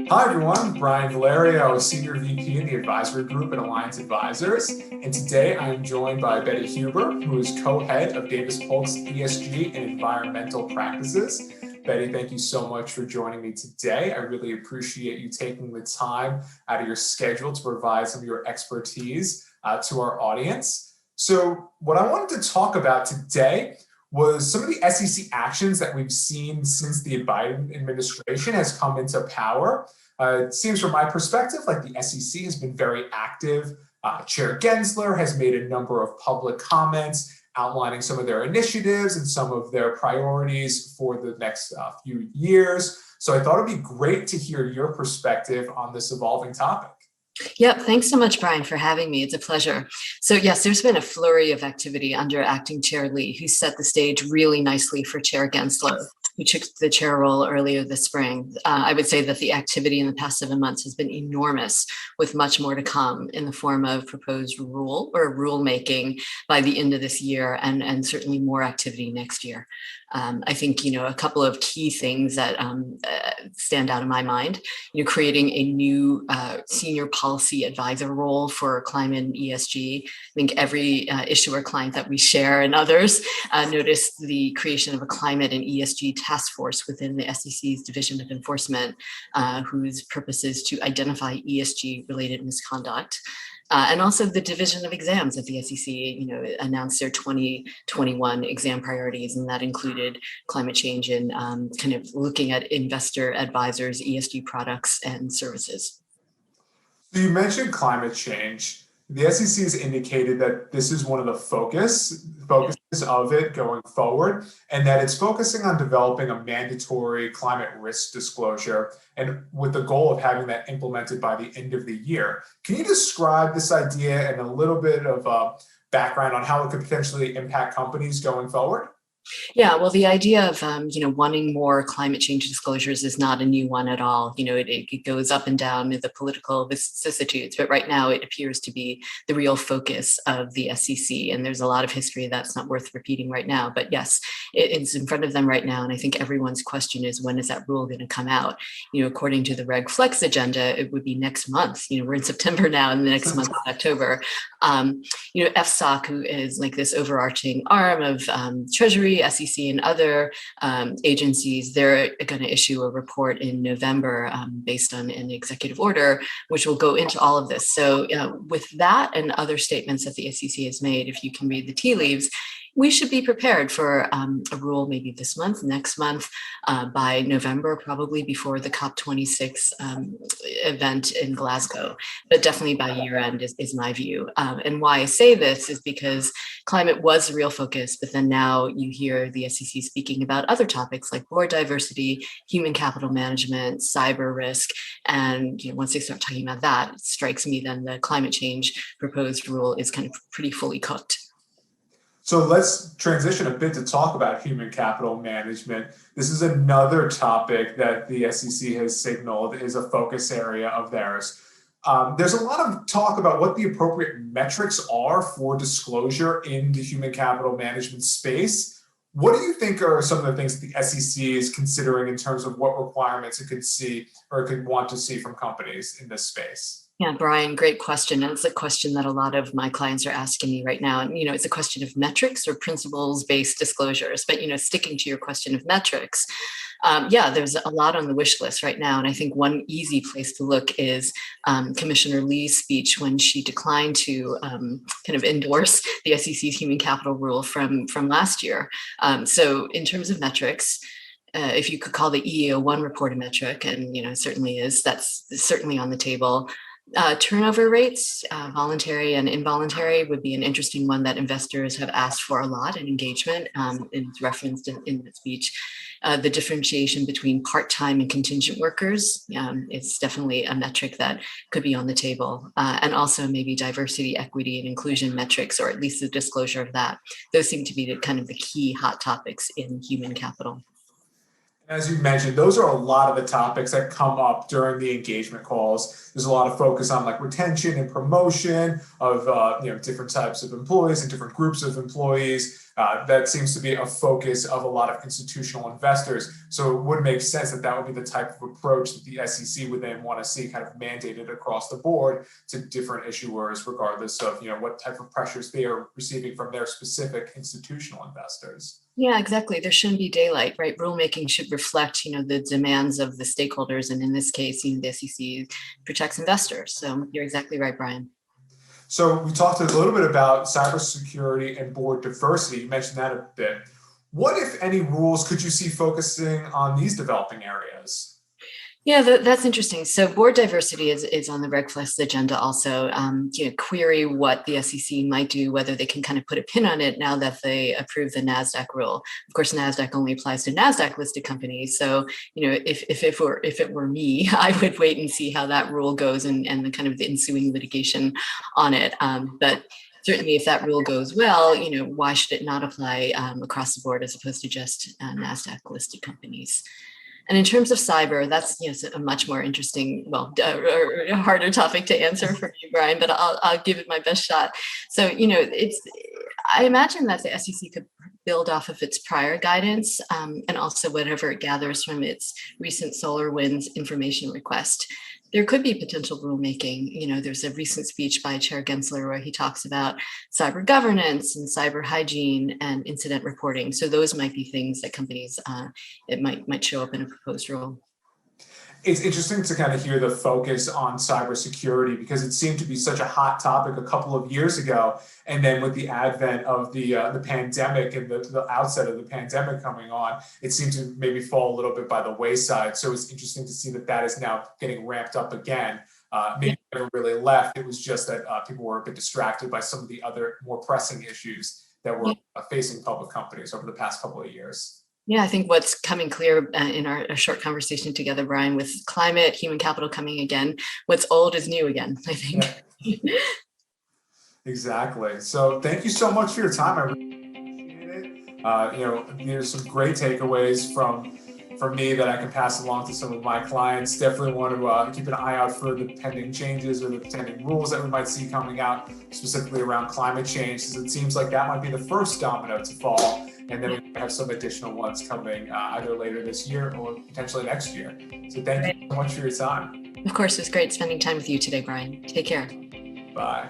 Hi everyone, Brian Valerio, Senior VP in the Advisory Group at Alliance Advisors. And today I am joined by Betty Huber, who is co-head of Davis Polk's ESG and environmental practices. Betty, thank you so much for joining me today. I really appreciate you taking the time out of your schedule to provide some of your expertise to our audience. So what I wanted to talk about today was some of the SEC actions that we've seen since the Biden administration has come into power. It seems from my perspective like the SEC has been very active. Chair Gensler has made a number of public comments outlining some of their initiatives and some of their priorities for the next few years. So I thought it'd be great to hear your perspective on this evolving topic. Yep. Thanks so much, Brian, for having me. It's a pleasure. So yes, there's been a flurry of activity under Acting Chair Lee, who set the stage really nicely for Chair Gensler, who took the chair role earlier this spring. I would say that the activity in the past 7 months has been enormous, with much more to come in the form of proposed rule or rulemaking by the end of this year, and certainly more activity next year. I think, a couple of key things that stand out in my mind, creating a new senior policy advisor role for climate and ESG. I think every issuer client that we share and others noticed the creation of a climate and ESG task force within the SEC's Division of Enforcement, whose purpose is to identify ESG related misconduct. And also the Division of Exams at the SEC, announced their 2021 exam priorities, and that included climate change and kind of looking at investor advisors, ESG products and services. So you mentioned climate change. The SEC has indicated that this is one of the focuses of it going forward, and that it's focusing on developing a mandatory climate risk disclosure, and with the goal of having that implemented by the end of the year. Can you describe this idea and a little bit of background on how it could potentially impact companies going forward? Yeah, well, the idea of wanting more climate change disclosures is not a new one at all. It goes up and down with the political vicissitudes, but right now it appears to be the real focus of the SEC. And there's a lot of history that's not worth repeating right now. But yes, it's in front of them right now. And I think everyone's question is, when is that rule going to come out? According to the Reg Flex agenda, it would be next month. We're in September now, and the next month is October. FSOC, who is like this overarching arm of Treasury, SEC, and other agencies, they're going to issue a report in November based on an executive order, which will go into all of this. So with that and other statements that the SEC has made, if you can read the tea leaves, we should be prepared for a rule maybe this month, next month, by November, probably before the COP26 event in Glasgow, but definitely by year end is my view. And why I say this is because climate was the real focus, but then now you hear the SEC speaking about other topics like board diversity, human capital management, cyber risk. And once they start talking about that, it strikes me then the climate change proposed rule is kind of pretty fully cooked. So let's transition a bit to talk about human capital management. This is another topic that the SEC has signaled is a focus area of theirs. There's a lot of talk about what the appropriate metrics are for disclosure in the human capital management space. What do you think are some of the things that the SEC is considering in terms of what requirements it could see or it could want to see from companies in this space? Yeah, Brian, great question. And it's a question that a lot of my clients are asking me right now. And, it's a question of metrics or principles-based disclosures. But, sticking to your question of metrics, there's a lot on the wish list right now. And I think one easy place to look is Commissioner Lee's speech when she declined to kind of endorse the SEC's human capital rule from last year. So in terms of metrics, if you could call the EEO1 report a metric, and it certainly is, that's certainly on the table. Turnover rates, voluntary and involuntary, would be an interesting one that investors have asked for a lot in engagement. It's referenced in the speech. The differentiation between part-time and contingent workers, it's definitely a metric that could be on the table. And also maybe diversity, equity, and inclusion metrics, or at least the disclosure of that. Those seem to be kind of the key hot topics in human capital. As you mentioned, those are a lot of the topics that come up during the engagement calls. There's a lot of focus on like retention and promotion of different types of employees and different groups of employees. That seems to be a focus of a lot of institutional investors. So it would make sense that that would be the type of approach that the SEC would then want to see kind of mandated across the board to different issuers, regardless of what type of pressures they are receiving from their specific institutional investors. Yeah, exactly. There shouldn't be daylight, right? Rulemaking should reflect, the demands of the stakeholders, and in this case, the SEC protects investors. So you're exactly right, Brian. So we talked a little bit about cybersecurity and board diversity. You mentioned that a bit. What, if any, rules could you see focusing on these developing areas? Yeah, that's interesting. So board diversity is on the Reg Plus agenda also. Query what the SEC might do, whether they can kind of put a pin on it now that they approve the NASDAQ rule. Of course, NASDAQ only applies to NASDAQ listed companies. So, if it were me, I would wait and see how that rule goes and the kind of the ensuing litigation on it. But certainly if that rule goes well, why should it not apply across the board as opposed to just NASDAQ listed companies? And in terms of cyber, that's a much more interesting, a harder topic to answer for you, Brian. But I'll give it my best shot. So I imagine that the SEC could build off of its prior guidance and also whatever it gathers from its recent SolarWinds information request. There could be potential rulemaking. There's a recent speech by Chair Gensler where he talks about cyber governance and cyber hygiene and incident reporting. So those might be things that companies, it might show up in a proposed rule. It's interesting to kind of hear the focus on cybersecurity because it seemed to be such a hot topic a couple of years ago. And then with the advent of the pandemic and the outset of the pandemic coming on, it seemed to maybe fall a little bit by the wayside. So it's interesting to see that is now getting ramped up again. Maybe it never really left. It was just that people were a bit distracted by some of the other more pressing issues that were facing public companies over the past couple of years. Yeah, I think what's coming clear in our short conversation together, Brian, with climate, human capital coming again, what's old is new again, I think. Yeah. Exactly. So thank you so much for your time. I really appreciate it. There's some great takeaways from me that I can pass along to some of my clients. Definitely want to keep an eye out for the pending changes or the pending rules that we might see coming out, specifically around climate change, because it seems like that might be the first domino to fall. And then we have some additional ones coming either later this year or potentially next year. So thank you so much for your time. Of course, it was great spending time with you today, Brian. Take care. Bye.